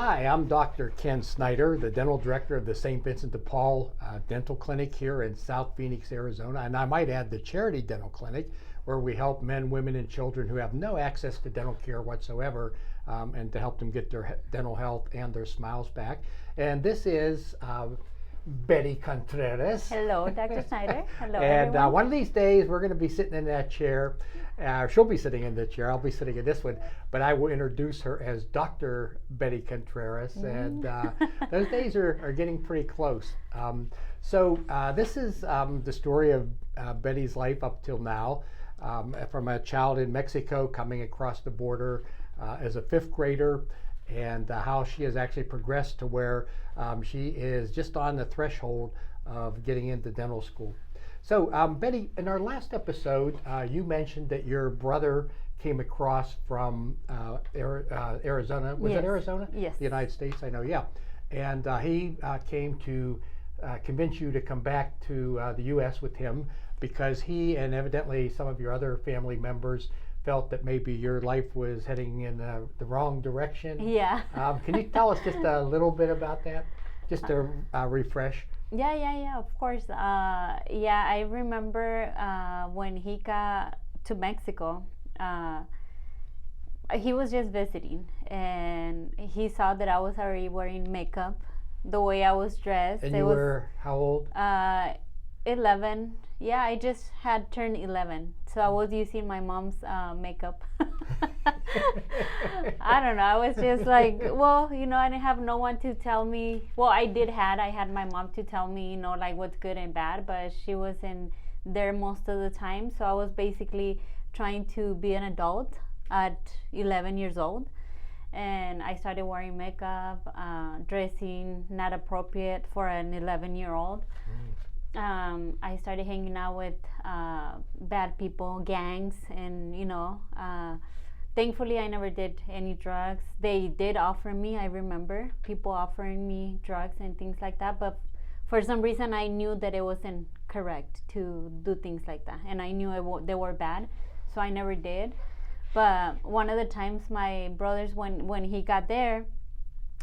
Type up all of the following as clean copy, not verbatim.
Hi, I'm Dr. Ken Snyder, the dental director of the St. Vincent de Paul Dental Clinic here in South Phoenix, Arizona. And I might add the Charity Dental Clinic, where we help men, women, and children who have no access to dental care whatsoever, and to help them get their dental health and their smiles back. And this is Betty Contreras. Hello, Dr. Snyder. Hello, And everyone. one of these days, we're going to be sitting in that chair. She'll be sitting in the chair. I'll be sitting in this one. But I will introduce her as Dr. Betty Contreras. And those days are getting pretty close. So this is the story of Betty's life up till now. From a child in Mexico coming across the border as a fifth grader, and how she has actually progressed to where she is just on the threshold of getting into dental school. So Betty, in our last episode, you mentioned that your brother came across from Arizona. Was it Arizona? Yes. The United States, I know, yeah. And he came to convince you to come back to the U.S. with him because he and evidently some of your other family members felt that maybe your life was heading in the wrong direction. Yeah. Can you tell us just a little bit about that, just to refresh? Yeah, of course. Yeah, I remember when he got to Mexico, he was just visiting, and he saw that I was already wearing makeup, the way I was dressed. And you were how old? 11. Yeah, I just had turned 11, so I was using my mom's makeup. I don't know. I was just like, well, I didn't have no one to tell me. Well, I had my mom to tell me, like what's good and bad, but she wasn't there most of the time. So I was basically trying to be an adult at 11 years old. And I started wearing makeup, dressing not appropriate for an 11-year-old. I started hanging out with bad people, gangs, and thankfully I never did any drugs. They did offer me, I remember people offering me drugs and things like that, but for some reason I knew that it wasn't correct to do things like that, and I knew they were bad, so I never did. But one of the times my brothers, when he got there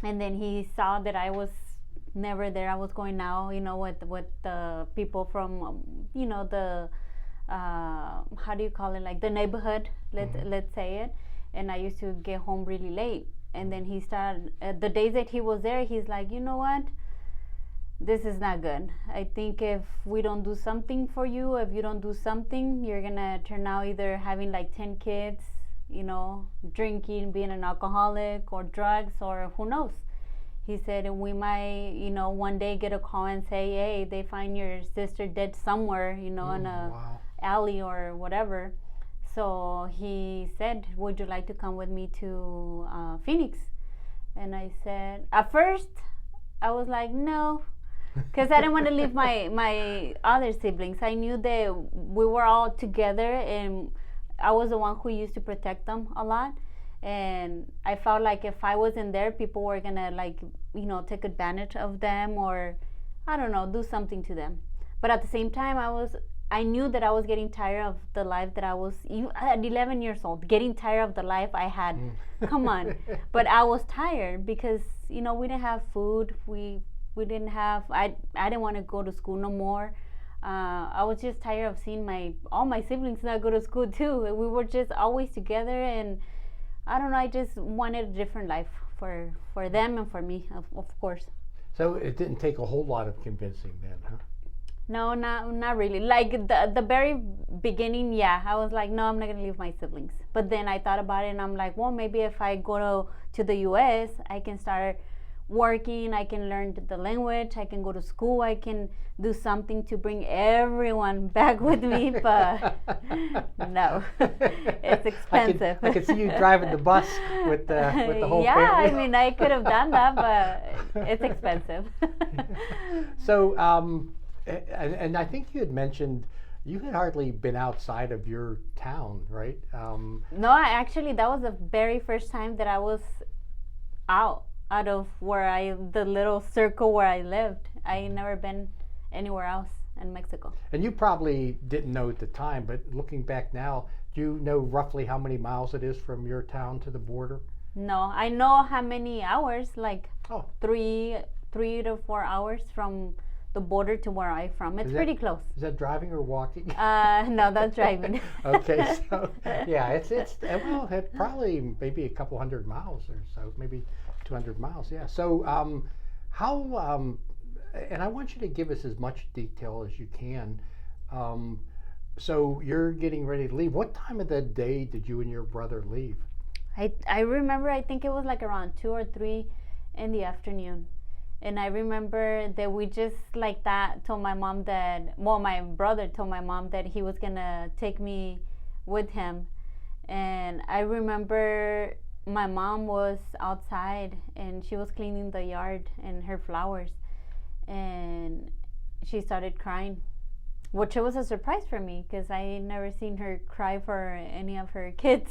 and then he saw that I was never there, I was going out, with the people from, the, how do you call it, like the neighborhood, let's say it. And I used to get home really late. And then he started, the days that he was there, he's like, you know what? This is not good. I think if we don't do something for you, if you don't do something, you're going to turn out either having like 10 kids, drinking, being an alcoholic, or drugs, or who knows. He said, and we might, one day get a call and say, hey, they find your sister dead somewhere, in a alley or whatever. So he said, would you like to come with me to Phoenix? And I said, at first, I was like, no, because I didn't want to leave my other siblings. I knew that we were all together, and I was the one who used to protect them a lot. And I felt like if I wasn't there, people were gonna take advantage of them, or I don't know, do something to them. But at the same time, I knew that I was getting tired of the life that I was at 11 years old, getting tired of the life I had. Come on. But I was tired because we didn't have food. We didn't have. I didn't want to go to school no more. I was just tired of seeing all my siblings not go to school too. We were just always together, and I don't know, I just wanted a different life for them and for me, of course. So it didn't take a whole lot of convincing then, huh? No, not really. Like the very beginning, yeah, I was like, no, I'm not going to leave my siblings. But then I thought about it, and I'm like, well, maybe if I go to the U.S., I can start working, I can learn the language, I can go to school, I can do something to bring everyone back with me, but no, it's expensive. I could see you driving the bus with the whole family. Yeah, I mean, I could have done that, but it's expensive. So, and I think you had mentioned you had hardly been outside of your town, right? No, actually, that was the very first time that I was out of the little circle where I lived. I ain't never been anywhere else in Mexico. And you probably didn't know at the time, but looking back now, do you know roughly how many miles it is from your town to the border? No, I know how many hours, like Oh, 3 to 4 hours from the border to where I'm from. It's pretty close. Is that driving or walking? No, that's driving. Okay, so yeah, it's well, it's probably maybe a couple 100 miles or so, maybe 200 miles. Yeah. So how and I want you to give us as much detail as you can. So you're getting ready to leave. What time of the day did you and your brother leave? I remember, I think it was like around 2 or 3 in the afternoon. And I remember that we just like that told my mom that, well, my brother told my mom that he was gonna take me with him. And I remember my mom was outside and she was cleaning the yard and her flowers. And she started crying, which was a surprise for me because I never seen her cry for any of her kids.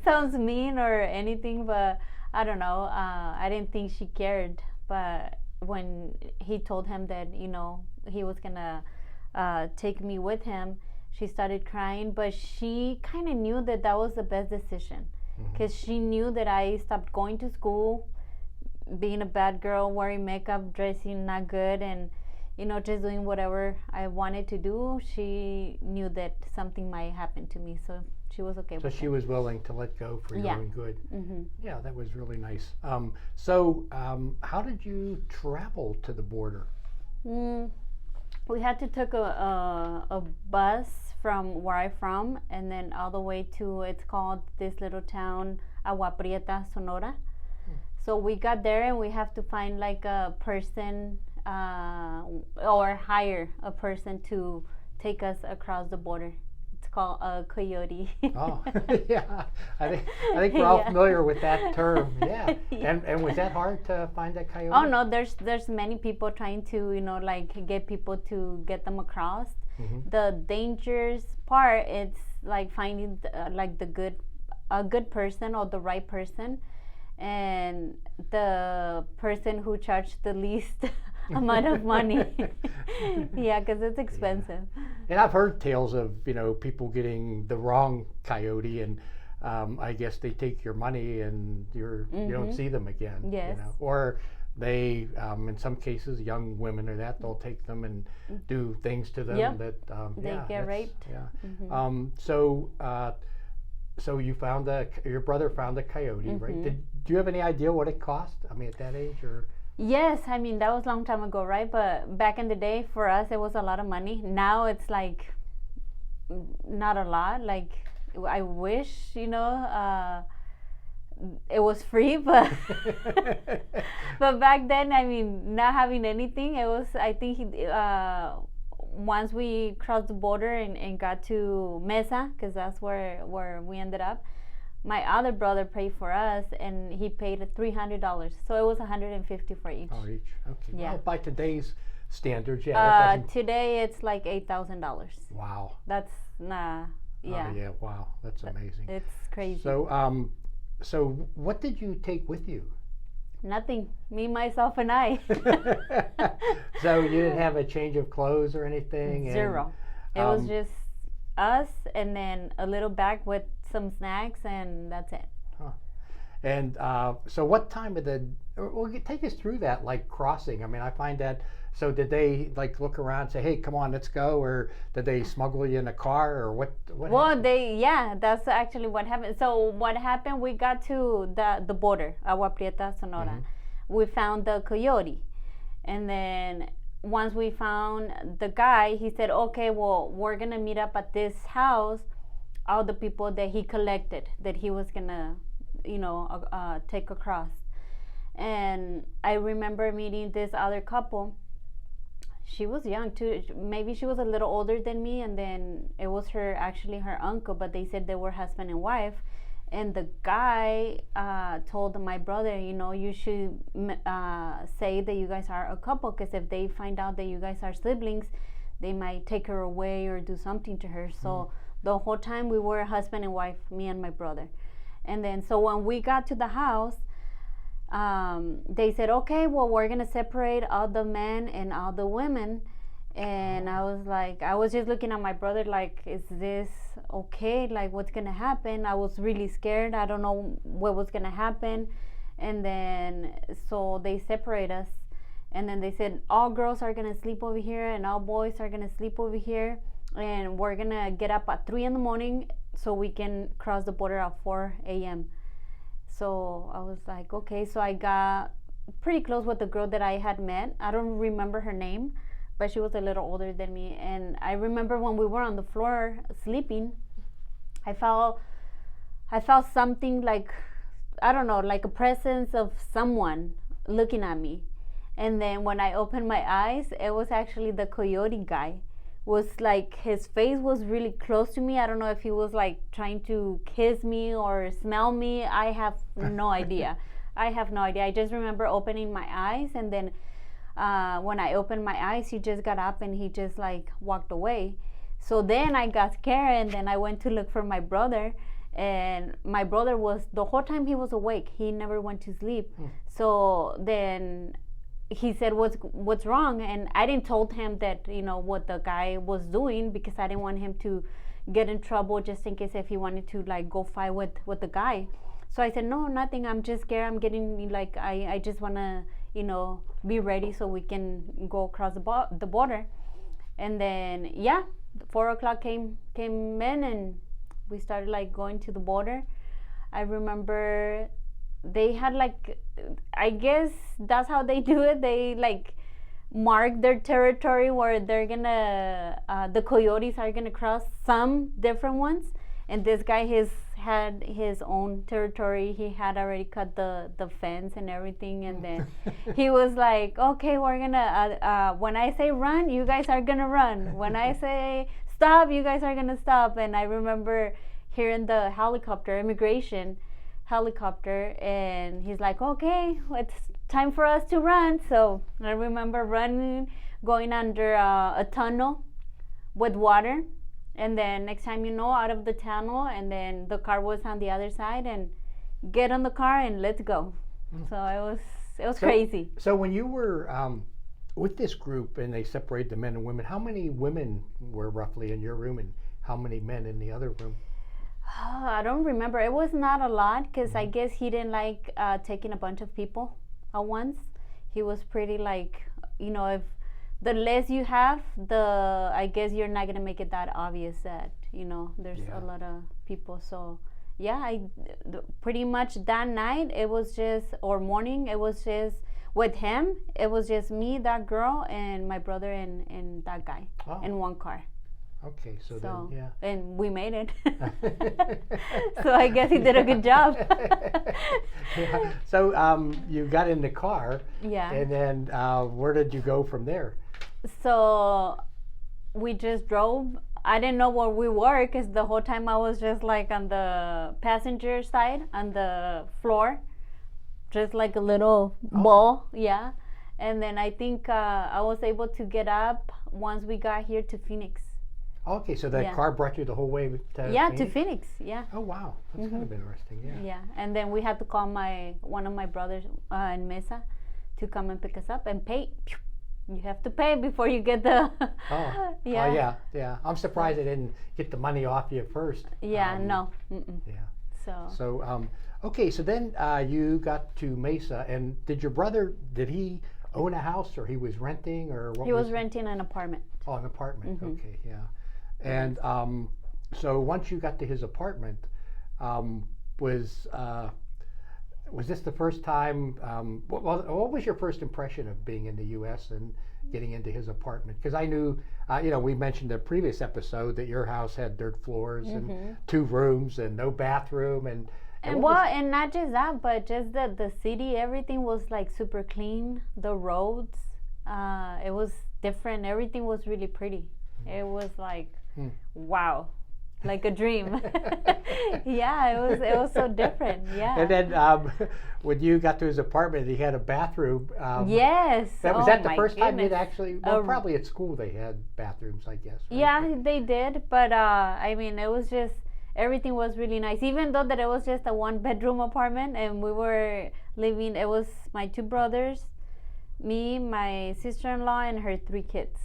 Sounds mean or anything, but I don't know. I didn't think she cared. But when he told him that, you know, he was gonna take me with him, she started crying. But she kind of knew that that was the best decision because she knew that I stopped going to school, being a bad girl, wearing makeup, dressing not good, and you know, just doing whatever I wanted to do. She knew that something might happen to me, so she was okay with it. So she was willing to let go for your own good. Mm-hmm. Yeah, that was really nice. How did you travel to the border? We had to take a bus from where I'm from, and then all the way to, it's called this little town, Agua Prieta, Sonora. So we got there and we have to find like a person or hire a person to take us across the border. It's called a coyote. Oh, yeah. I think we're all familiar with that term. Yeah. And was that hard to find a coyote? Oh no, there's many people trying to, you know, like get people to get them across. The dangerous part is like finding like a good person or the right person, and the person who charged the least amount of money. Yeah, because it's expensive. Yeah. And I've heard tales of, you know, people getting the wrong coyote, and I guess they take your money and you don't see them again. Yes. You know? Or they, in some cases, young women or that, they'll take them and do things to them that they get raped. Yeah. So you found your brother found a coyote, right? Do you have any idea what it cost? I mean, at that age, or? Yes, I mean that was a long time ago, right? But back in the day, for us, it was a lot of money. Now it's like not a lot. Like I wish, you know, it was free, but but back then, I mean, not having anything, it was. I think once we crossed the border and got to Mesa, because that's where we ended up, my other brother paid for us, and he paid $300, so it was $150 for each. Oh, each. Okay. Yeah. Well, by today's standards, yeah. Today it's like $8,000. Wow. That's yeah. Oh, yeah. Wow. That's amazing. It's crazy. So, so what did you take with you? Nothing. Me, myself, and I. So you didn't have a change of clothes or anything? Zero. It was just us, and then a little bag with some snacks, and that's it. Huh. And so what time of the, well, take us through that, like crossing. I mean, I find that, so did they like look around and say, hey, come on, let's go? Or did they smuggle you in a car, or what well, happened? that's actually what happened. So what happened, we got to the border, Agua Prieta, Sonora. We found the coyote. And then once we found the guy, he said, okay, well, we're going to meet up at this house, all the people that he collected, that he was going to, you know, take across. And I remember meeting this other couple. She was young too. Maybe she was a little older than me, and then it was actually her uncle, but they said they were husband and wife. And the guy told my brother, you know, you should say that you guys are a couple, because if they find out that you guys are siblings, they might take her away or do something to her. So the whole time we were husband and wife, me and my brother. And then so when we got to the house, they said, okay, well, we're going to separate all the men and all the women, And I was just looking at my brother like, is this okay? Like, what's gonna happen? I was really scared. I don't know what was gonna happen. And then, so they separate us. And then they said, all girls are gonna sleep over here and all boys are gonna sleep over here. And we're gonna get up at 3 in the morning so we can cross the border at 4 a.m. So I was like, okay. So I got pretty close with the girl that I had met. I don't remember her name, but she was a little older than me. And I remember when we were on the floor sleeping, I felt something like, I don't know, like a presence of someone looking at me. And then when I opened my eyes, it was actually the coyote guy. Was like, his face was really close to me. I don't know if he was like trying to kiss me or smell me. I have no idea. I just remember opening my eyes, and then when I opened my eyes, he just got up and he just like walked away. So then I got scared, and then I went to look for my brother, and my brother was, the whole time he was awake, he never went to sleep. So then he said, what's wrong? And I didn't told him that, you know, what the guy was doing, because I didn't want him to get in trouble, just in case if he wanted to like go fight with the guy. So I said, no, nothing, I'm just scared. I'm getting like, I just want to, you know, be ready so we can go across the border. And then, yeah, 4 o'clock came in, and we started like going to the border. I remember they had like, I guess that's how they do it. They like mark their territory where they're gonna, the coyotes are gonna cross, some different ones. And this guy had his own territory. He had already cut the fence and everything. And then he was like, okay, we're gonna, when I say run, you guys are gonna run. When I say stop, you guys are gonna stop. And I remember hearing the immigration helicopter, and he's like, okay, it's time for us to run. So I remember running, going under a tunnel with water, and then next time you know, out of the tunnel, and then the car was on the other side, and get on the car and let's go. So it was crazy. So when you were with this group and they separated the men and women, how many women were roughly in your room and how many men in the other room? I don't remember. It was not a lot, because I guess he didn't like taking a bunch of people at once. He was pretty like, you know, if the less you have, I guess you're not gonna make it that obvious that, you know, there's a lot of people. So yeah, pretty much that night it was just, or morning, it was just with him. It was just me, that girl, and my brother, and that guy in one car. Okay, so then, yeah. And we made it. So I guess he did a good job. Yeah. So you got in the car. Yeah. And then where did you go from there? So we just drove. I didn't know where we were, because the whole time I was just like on the passenger side, on the floor, just like a little ball. Yeah. And then I think I was able to get up once we got here to Phoenix. Okay, so that car brought you the whole way to Phoenix? To Phoenix, yeah. Oh, wow. That's kind of interesting, yeah. Yeah, and then we had to call one of my brothers in Mesa to come and pick us up and pay. You have to pay before you get the... yeah. I'm surprised they didn't get the money off you first. Yeah, no. Yeah. So, okay, so then you got to Mesa, and did he own a house, or he was renting, or what? He was renting an apartment. Oh, an apartment, okay, yeah. And so once you got to his apartment, was this the first time? What was your first impression of being in the U.S. and getting into his apartment? Because I knew, we mentioned in the previous episode that your house had dirt floors and 2 rooms and no bathroom, and not just that, but just that the city, everything was like super clean. The roads, it was different. Everything was really pretty. It was like, wow, like a dream. Yeah, it was so different. Yeah. And then when you got to his apartment, he had a bathroom. Yes. Was that the first time you'd actually? Well, probably at school they had bathrooms, I guess. Right? Yeah, they did. But I mean, it was just, everything was really nice. Even though that it was just a 1-bedroom apartment, and we were living. It was my 2 brothers, me, my sister-in-law, and her 3 kids.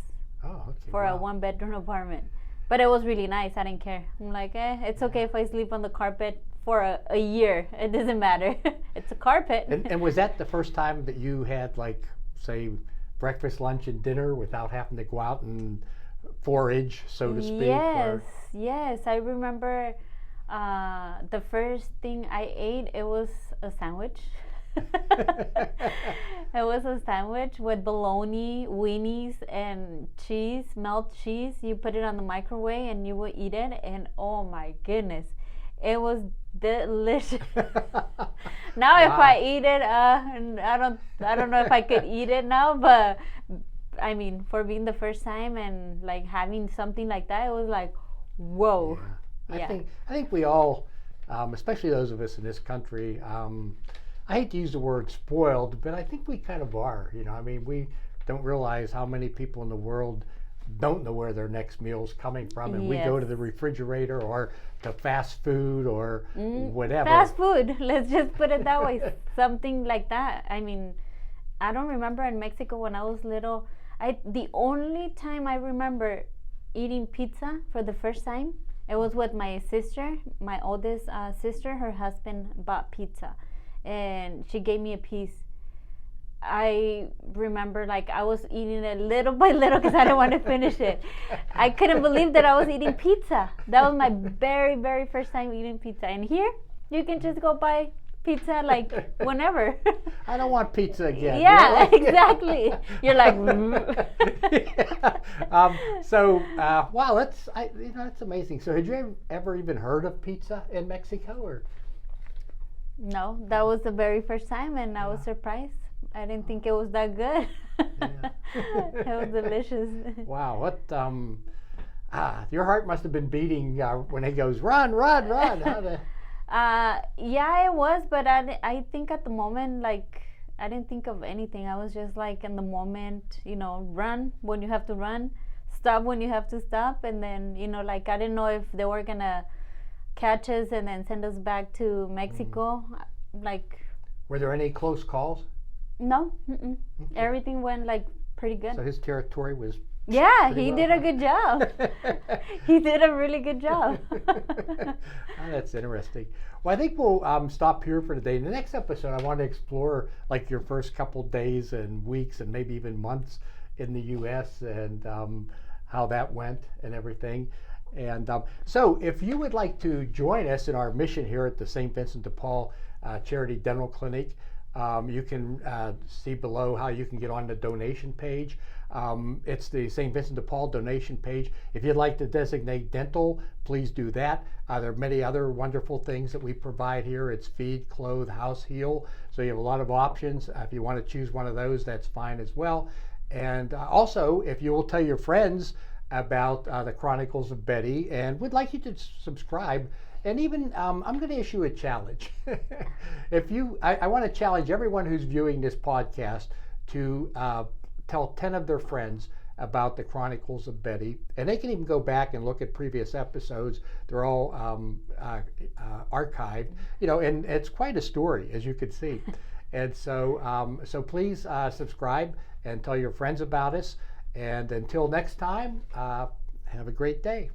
Oh, okay. for a Wow. 1-bedroom apartment. But it was really nice. I didn't care. I'm like, it's okay if I sleep on the carpet for a year. It doesn't matter. It's a carpet. And was that the first time that you had, like, say, breakfast, lunch, and dinner without having to go out and forage, so to speak? Yes, yes. I remember the first thing I ate, it was a sandwich. It was a sandwich with bologna, weenies, and cheese, melt cheese. You put it on the microwave and you would eat it, and oh my goodness, it was delicious. Now, if I eat it, and I don't know if I could eat it now, but I mean, for being the first time and like having something like that, it was like, whoa. Yeah. I think we all, especially those of us in this country, I hate to use the word spoiled, but I think we kind of are. You know, I mean, we don't realize how many people in the world don't know where their next meal's coming from, and we go to the refrigerator or to fast food or whatever. Fast food, let's just put it that way. Something like that. I mean, I don't remember in Mexico when I was little. The only time I remember eating pizza for the first time, it was with my sister, my oldest sister. Her husband bought pizza, and she gave me a piece. I remember like I was eating it little by little because I didn't want to finish it. I couldn't believe that I was eating pizza. That was my very, very first time eating pizza. And here, you can just go buy pizza like whenever. I don't want pizza again. Yeah, exactly. You're like. Yeah. Wow, that's amazing. So, had you ever even heard of pizza in Mexico, or? No, that was the very first time, and I was surprised. I didn't think it was that good. It was delicious. Wow, what? Your heart must have been beating when he goes, run, run, run. Yeah, it was, but I think at the moment, like, I didn't think of anything. I was just like in the moment, run when you have to run, stop when you have to stop, and then, like, I didn't know if they were gonna catch us and then send us back to Mexico. Like, were there any close calls? No, okay. Everything went like pretty good. So his territory was. Yeah, he did a good job. He did a really good job. That's interesting. Well, I think we'll stop here for today. In the next episode, I want to explore like your first couple days and weeks and maybe even months in the U.S. and how that went and everything. And so if you would like to join us in our mission here at the St. Vincent de Paul Charity Dental Clinic, you can see below how you can get on the donation page. It's the St. Vincent de Paul donation page. If you'd like to designate dental, please do that. There are many other wonderful things that we provide here. It's feed, clothe, house, heal. So you have a lot of options. If you want to choose one of those, that's fine as well. And also, if you will tell your friends about the Chronicles of Betty and would like you to subscribe. And even, I'm going to issue a challenge. I want to challenge everyone who's viewing this podcast to tell 10 of their friends about the Chronicles of Betty. And they can even go back and look at previous episodes. They're all archived, and it's quite a story, as you can see. And so please subscribe and tell your friends about us. And until next time, have a great day.